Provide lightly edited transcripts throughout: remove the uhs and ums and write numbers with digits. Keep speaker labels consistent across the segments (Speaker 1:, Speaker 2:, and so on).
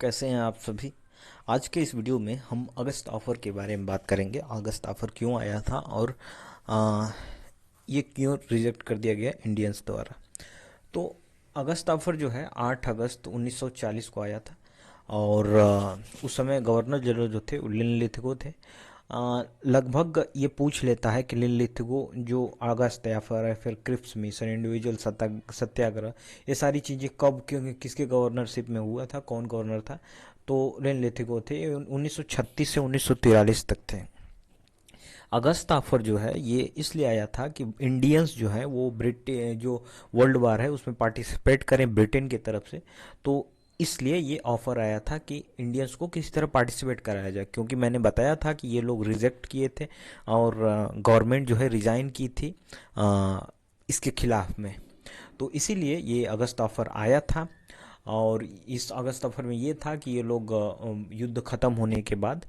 Speaker 1: कैसे हैं आप सभी। आज के इस वीडियो में हम अगस्त ऑफर के बारे में बात करेंगे। अगस्त ऑफर क्यों आया था और आ, ये क्यों रिजेक्ट कर दिया गया इंडियंस द्वारा। तो अगस्त ऑफर जो है 8 अगस्त 1940 को आया था और उस समय गवर्नर जनरल जो थे वो लिनलिथगो थे। लगभग ये पूछ लेता है कि लिनलिथगो जो अगस्त ऑफर है, फिर क्रिप्स मिशन, इंडिविजुअल सत्याग्रह, ये सारी चीज़ें कब क्यों किसके गवर्नरशिप में हुआ था, कौन गवर्नर था। तो लिनलिथगो थे। 1936 से 1943 तक थे। अगस्त ऑफर जो है ये इसलिए आया था कि इंडियंस जो है वो ब्रिटेन जो वर्ल्ड वार है उसमें पार्टिसिपेट करें ब्रिटेन की तरफ से। तो इसलिए ये ऑफर आया था कि इंडियंस को किसी तरह पार्टिसिपेट कराया जाए, क्योंकि मैंने बताया था कि ये लोग रिजेक्ट किए थे और गवर्नमेंट जो है रिजाइन की थी इसके खिलाफ में। तो इसीलिए ये अगस्त ऑफर आया था। और इस अगस्त ऑफर में ये था कि ये लोग युद्ध खत्म होने के बाद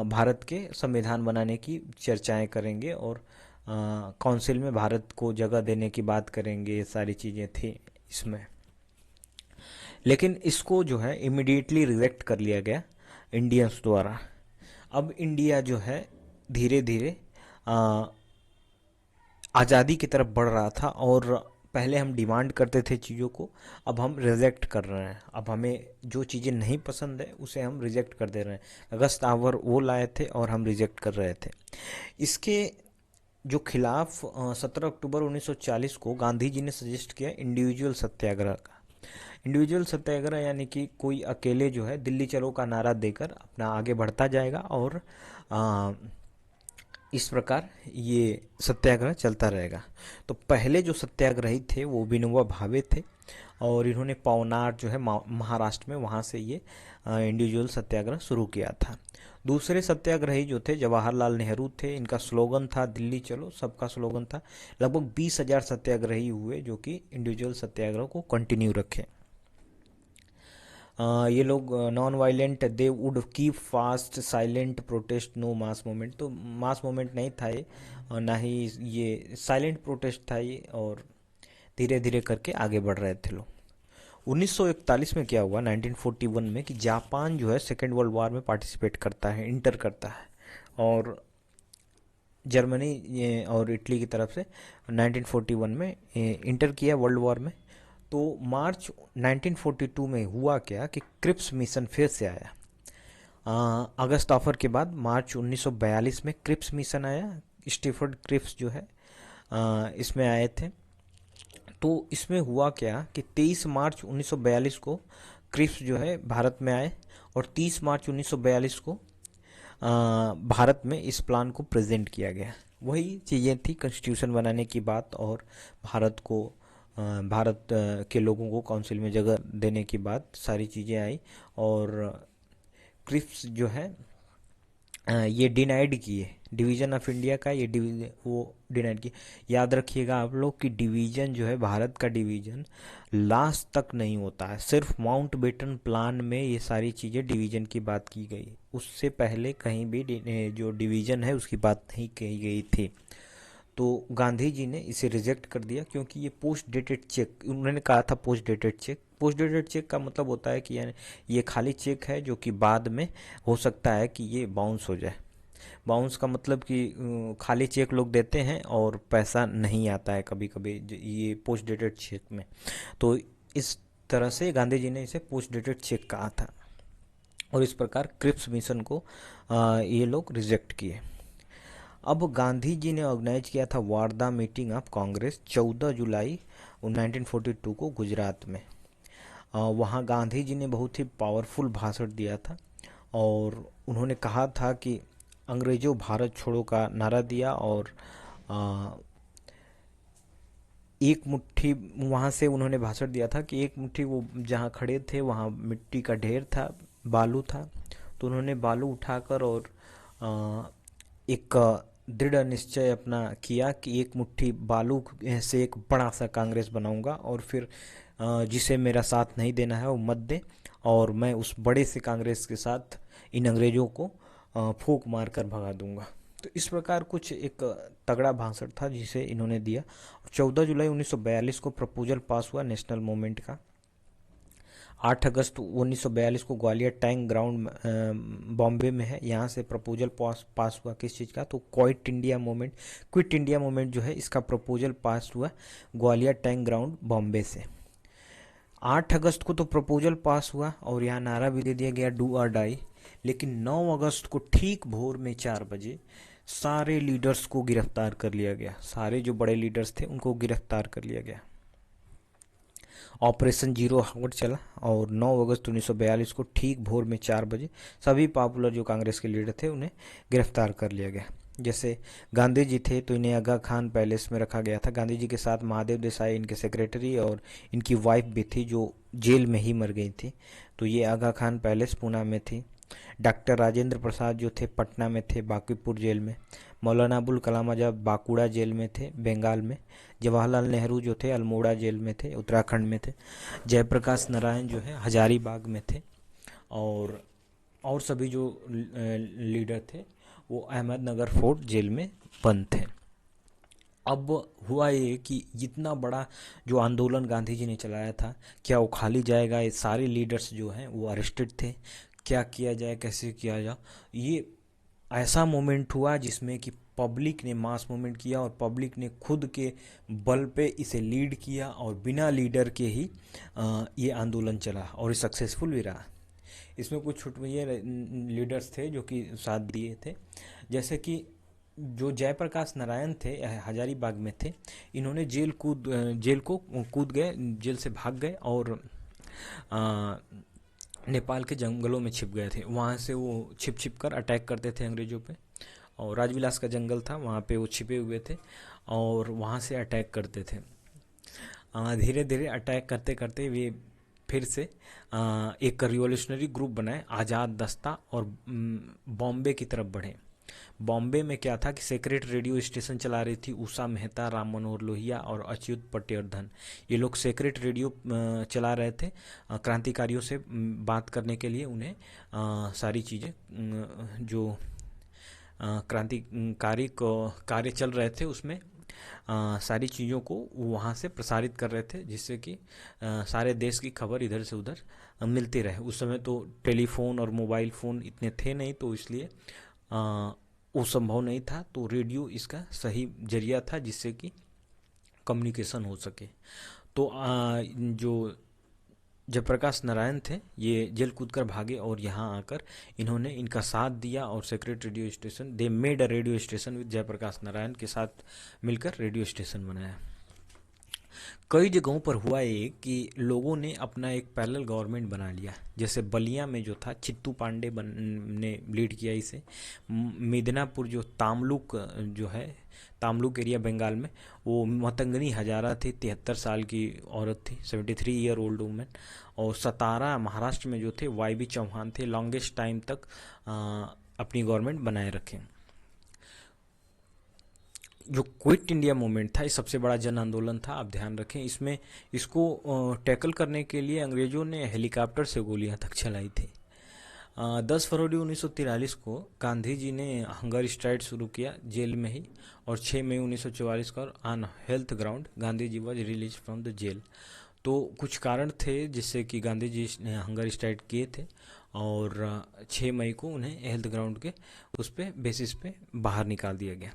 Speaker 1: भारत के संविधान बनाने की चर्चाएं करेंगे और काउंसिल में भारत को जगह देने की बात करेंगे। ये सारी चीज़ें थी इसमें। लेकिन इसको जो है इमिडिएटली रिजेक्ट कर लिया गया इंडियंस द्वारा। अब इंडिया जो है धीरे धीरे आज़ादी की तरफ बढ़ रहा था और पहले हम डिमांड करते थे चीज़ों को, अब हम रिजेक्ट कर रहे हैं। अब हमें जो चीज़ें नहीं पसंद है उसे हम रिजेक्ट कर दे रहे हैं। अगस्त आवर वो लाए थे और हम रिजेक्ट कर रहे थे इसके जो खिलाफ। 17 अक्टूबर 1940 को गांधी जी ने सजेस्ट किया इंडिविजुअल सत्याग्रह का। इंडिविजुअल सत्याग्रह यानी कि कोई अकेले जो है दिल्ली चलो का नारा देकर अपना आगे बढ़ता जाएगा और इस प्रकार ये सत्याग्रह चलता रहेगा। तो पहले जो सत्याग्रही थे वो विनोबा भावे थे और इन्होंने पवनार जो है महाराष्ट्र में, वहाँ से ये इंडिविजुअल सत्याग्रह शुरू किया था। दूसरे सत्याग्रही जो थे जवाहरलाल नेहरू थे। इनका स्लोगन था दिल्ली चलो, सबका स्लोगन था। लगभग 20,000 सत्याग्रही हुए जो कि इंडिविजुअल सत्याग्रह को कंटिन्यू रखे। ये लोग non violent, they would keep fast silent protest, no mass movement. तो मास मूवमेंट नहीं था ये और ना ही ये साइलेंट प्रोटेस्ट था ये, और धीरे धीरे करके आगे बढ़ रहे थे लोग। 1941 में क्या हुआ, 1941 में, कि जापान जो है सेकेंड वर्ल्ड वॉर में पार्टिसिपेट करता है, इंटर करता है। और जर्मनी और इटली की तरफ से 1941 में इंटर किया वर्ल्ड वॉर में। तो मार्च 1942 में हुआ क्या कि क्रिप्स मिशन फिर से आया। अगस्त ऑफर के बाद मार्च 1942 में क्रिप्स मिशन आया। स्टीफर्ड क्रिप्स जो है इसमें आए थे। तो इसमें हुआ क्या कि 23 मार्च 1942 को क्रिप्स जो है भारत में आए और 30 मार्च 1942 को भारत में इस प्लान को प्रेजेंट किया गया। वही चीज़ें थी, कॉन्स्टिट्यूशन बनाने की बात और भारत को भारत के लोगों को काउंसिल में जगह देने की बात, सारी चीज़ें आई। और क्रिप्स जो है ये डिनाइड किए डिवीज़न ऑफ इंडिया का, ये वो डिनाइड किए। याद रखिएगा आप लोग कि डिवीज़न जो है, भारत का डिवीज़न लास्ट तक नहीं होता है। सिर्फ माउंट बेटन प्लान में ये सारी चीज़ें डिवीज़न की बात की गई, उससे पहले कहीं भी जो डिवीज़न है उसकी बात नहीं कही गई थी। तो गांधी जी ने इसे रिजेक्ट कर दिया क्योंकि ये पोस्ट डेटेड चेक, उन्होंने कहा था post dated cheque. Post dated cheque का मतलब होता है कि यानी ये खाली चेक है जो कि बाद में हो सकता है कि ये बाउंस हो जाए। बाउंस का मतलब कि खाली चेक लोग देते हैं और पैसा नहीं आता है कभी कभी ये पोस्ट डेटेड चेक में। तो इस तरह से गांधी जी ने इसे पोस्ट डेटेड चेक कहा था और इस प्रकार क्रिप्स मिशन को ये लोग रिजेक्ट किए। अब गांधी जी ने ऑर्गेनाइज किया था वार्धा मीटिंग ऑफ कांग्रेस 14 जुलाई 1942 को गुजरात में। वहाँ गांधी जी ने बहुत ही पावरफुल भाषण दिया था और उन्होंने कहा था कि अंग्रेजों भारत छोड़ो का नारा दिया और एक मुट्ठी, वहाँ से उन्होंने भाषण दिया था कि एक मुट्ठी, वो जहाँ खड़े थे वहाँ मिट्टी का ढेर था, बालू था। तो उन्होंने बालू उठाकर और एक दृढ़ निश्चय अपना किया कि एक मुट्ठी बालू से एक बड़ा सा कांग्रेस बनाऊंगा और फिर जिसे मेरा साथ नहीं देना है वो मत दे, और मैं उस बड़े से कांग्रेस के साथ इन अंग्रेजों को फूंक मार कर भगा दूंगा। तो इस प्रकार कुछ एक तगड़ा भाषण था जिसे इन्होंने दिया। 14 जुलाई 1942 को प्रपोजल पास हुआ नेशनल मूवमेंट का। 8 अगस्त 1942 को ग्वालियर टैंक ग्राउंड बॉम्बे में है, यहाँ से प्रपोजल पास हुआ किस चीज़ का, तो क्विट इंडिया मूवमेंट जो है इसका प्रपोजल पास हुआ ग्वालियर टैंक ग्राउंड बॉम्बे से। 8 अगस्त को तो प्रपोजल पास हुआ और यहाँ नारा भी दे दिया गया डू और डाई। लेकिन 9 अगस्त को ठीक भोर में 4 बजे सारे लीडर्स को गिरफ्तार कर लिया गया, सारे जो बड़े लीडर्स थे उनको गिरफ्तार कर लिया गया। ऑपरेशन जीरो हार्ट चला और 9 अगस्त 1942 को ठीक भोर में 4 बजे सभी पॉपुलर जो कांग्रेस के लीडर थे उन्हें गिरफ्तार कर लिया गया। जैसे गांधी जी थे तो इन्हें आगा खान पैलेस में रखा गया था। गांधी जी के साथ महादेव देसाई इनके सेक्रेटरी और इनकी वाइफ भी थी जो जेल में ही मर गई थी, तो ये आगा खान पैलेस पूना में थी। डॉक्टर राजेंद्र प्रसाद जो थे पटना में थे बांकीपुर जेल में। मौलाना अबुल कलाम आजाद बांकुड़ा जेल में थे बंगाल में। जवाहरलाल नेहरू जो थे अल्मोड़ा जेल में थे उत्तराखंड में थे। जयप्रकाश नारायण जो है हजारीबाग में थे। और सभी जो लीडर थे वो अहमदनगर फोर्ट जेल में बंद थे। अब हुआ ये कि इतना बड़ा जो आंदोलन गांधी जी ने चलाया था, क्या वो खाली जाएगा? ये सारे लीडर्स जो हैं वो अरेस्टेड थे। क्या किया जाए, कैसे किया जाए? ये ऐसा मोमेंट हुआ जिसमें कि पब्लिक ने मास मूवमेंट किया और पब्लिक ने खुद के बल पे इसे लीड किया और बिना लीडर के ही ये आंदोलन चला और ये सक्सेसफुल भी रहा। इसमें कुछ छुटपुइये लीडर्स थे जो कि साथ दिए थे, जैसे कि जो जयप्रकाश नारायण थे हजारीबाग में थे। इन्होंने जेल को कूद गए, जेल से भाग गए और आ, नेपाल के जंगलों में छिप गए थे। वहाँ से वो छिप छिप कर अटैक करते थे अंग्रेज़ों पे, और राजविलास का जंगल था वहाँ पे वो छिपे हुए थे और वहाँ से अटैक करते थे। धीरे धीरे अटैक करते करते वे फिर से एक रिवॉल्यूशनरी ग्रुप बनाए आज़ाद दस्ता और बॉम्बे की तरफ बढ़े। बॉम्बे में क्या था कि सेक्रेट रेडियो स्टेशन चला रही थी उषा मेहता, राम मनोहर लोहिया और अच्युत पटेवर्धन। ये लोग सेक्रेट रेडियो चला रहे थे क्रांतिकारियों से बात करने के लिए। उन्हें सारी चीज़ें जो क्रांतिकारी कार्य चल रहे थे उसमें सारी चीज़ों को वहाँ से प्रसारित कर रहे थे, जिससे कि सारे देश की खबर इधर से उधर मिलती रहे। उस समय तो टेलीफोन और मोबाइल फ़ोन इतने थे नहीं, तो इसलिए वो संभव नहीं था। तो रेडियो इसका सही जरिया था जिससे कि कम्युनिकेशन हो सके। तो जो जयप्रकाश नारायण थे ये जेल कूद कर भागे और यहाँ आकर इन्होंने इनका साथ दिया और secret radio station they made a radio station with Jayaprakash Narayan के साथ मिलकर रेडियो स्टेशन बनाया। कई जगहों पर हुआ ये कि लोगों ने अपना एक पैरेलल गवर्नमेंट बना लिया। जैसे बलिया में जो था चित्तू पांडे ने लीड किया इसे। मिदनापुर जो तामलुक जो है तामलुक एरिया बंगाल में, वो मतंगनी हजारा थी, 73 साल की औरत थी, 73 ईयर ओल्ड वुमेन। और सतारा महाराष्ट्र में जो थे वाई बी चौहान थे, लॉन्गेस्ट टाइम तक अपनी गवर्नमेंट बनाए रखे। जो क्विट इंडिया मूवमेंट था ये सबसे बड़ा जन आंदोलन था, आप ध्यान रखें। इसको टैकल करने के लिए अंग्रेजों ने हेलीकॉप्टर से गोलियां तक चलाई थी। 10 फरवरी 1943 को गांधी जी ने हंगर स्ट्राइक शुरू किया जेल में ही, और 6 मई 1944 को on health ground Gandhi ji was released from the jail. तो कुछ कारण थे जिससे कि गांधी जी ने हंगर स्ट्राइक किए थे और 6 मई को उन्हें हेल्थ ग्राउंड के उस पे बेसिस पे बाहर निकाल दिया गया।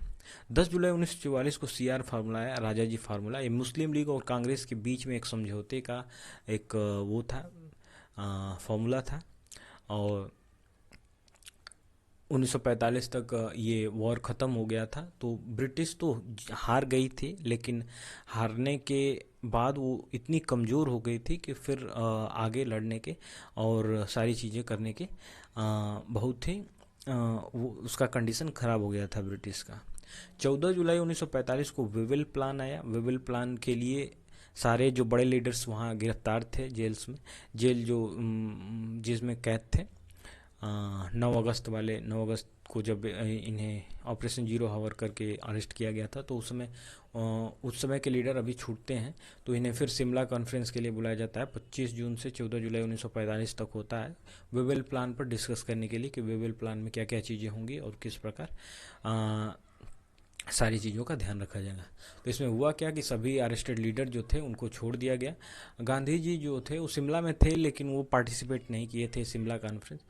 Speaker 1: 10 जुलाई 1944 को CR फार्मूला आया, राजा जी फार्मूला। ये मुस्लिम लीग और कांग्रेस के बीच में एक समझौते का एक वो था, फार्मूला था। और 1945 तक ये वॉर ख़त्म हो गया था। तो ब्रिटिश तो हार गई थी, लेकिन हारने के बाद वो इतनी कमज़ोर हो गई थी कि फिर आगे लड़ने के और सारी चीज़ें करने के बहुत ही वो उसका कंडीशन ख़राब हो गया था ब्रिटिश का। 14 जुलाई 1945 को विविल प्लान आया। विविल प्लान के लिए सारे जो बड़े लीडर्स वहाँ गिरफ्तार थे जेल्स में, जेल जो जिसमें कैद थे। 9 अगस्त को जब इन्हें ऑपरेशन जीरो हावर करके अरेस्ट किया गया था, तो उस समय के लीडर अभी छूटते हैं, तो इन्हें फिर शिमला कॉन्फ्रेंस के लिए बुलाया जाता है। 25 जून से 14 जुलाई 1945 तक होता है विविल प्लान पर डिस्कस करने के लिए कि विविल प्लान में क्या क्या चीज़ें होंगी और किस प्रकार सारी चीज़ों का ध्यान रखा जाएगा। तो इसमें हुआ क्या कि सभी अरेस्टेड लीडर जो थे उनको छोड़ दिया गया। गांधी जी जो थे वो शिमला में थे, लेकिन वो पार्टिसिपेट नहीं किए थे शिमला कॉन्फ्रेंस।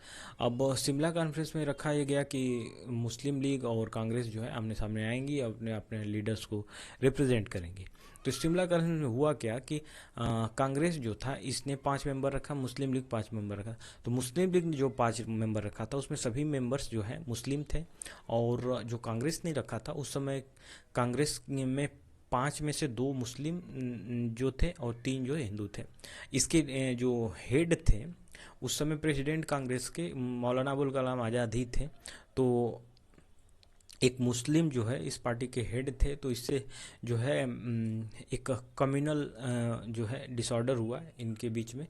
Speaker 1: अब शिमला कॉन्फ्रेंस में रखा ये गया कि मुस्लिम लीग और कांग्रेस जो है आमने सामने आएंगी, अपने अपने लीडर्स को रिप्रेजेंट करेंगी। तो शिमला कॉन्फ्रेंस में हुआ क्या कि कांग्रेस जो था इसने 5 मेंबर रखा, मुस्लिम लीग 5 मेंबर रखा। तो मुस्लिम लीग ने जो 5 मेंबर रखा था उसमें सभी मेंबर्स जो है मुस्लिम थे, और जो कांग्रेस ने रखा था उस समय कांग्रेस में 5 में से 2 मुस्लिम जो थे और 3 जो हिंदू थे। इसके जो हेड थे उस समय प्रेसिडेंट कांग्रेस के मौलाना अबुल कलाम आज़ाद ही थे। तो एक मुस्लिम जो है इस पार्टी के हेड थे, तो इससे जो है एक कम्युनल जो है डिसऑर्डर हुआ इनके बीच में,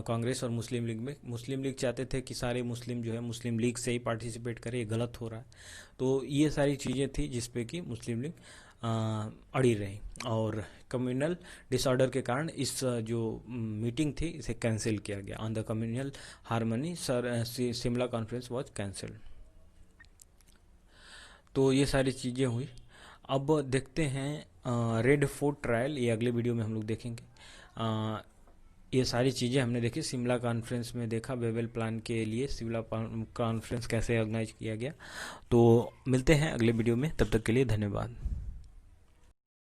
Speaker 1: कांग्रेस और मुस्लिम लीग में। मुस्लिम लीग चाहते थे कि सारे मुस्लिम जो है मुस्लिम लीग से ही पार्टिसिपेट करे, ये गलत हो रहा है। तो ये सारी चीज़ें थी जिसपे कि मुस्लिम लीग अड़ी रही, और कम्युनल डिसऑर्डर के कारण इस जो मीटिंग थी इसे कैंसिल किया गया। On the communal harmony Shimla conference was cancelled. तो ये सारी चीज़ें हुई। अब देखते हैं रेड फोर्ट ट्रायल, ये अगले वीडियो में हम लोग देखेंगे। ये सारी चीज़ें हमने देखी शिमला कॉन्फ्रेंस में, देखा बेबल प्लान के लिए शिमला कॉन्फ्रेंस कैसे ऑर्गेनाइज किया गया। तो मिलते हैं अगले वीडियो में, तब तक के लिए धन्यवाद।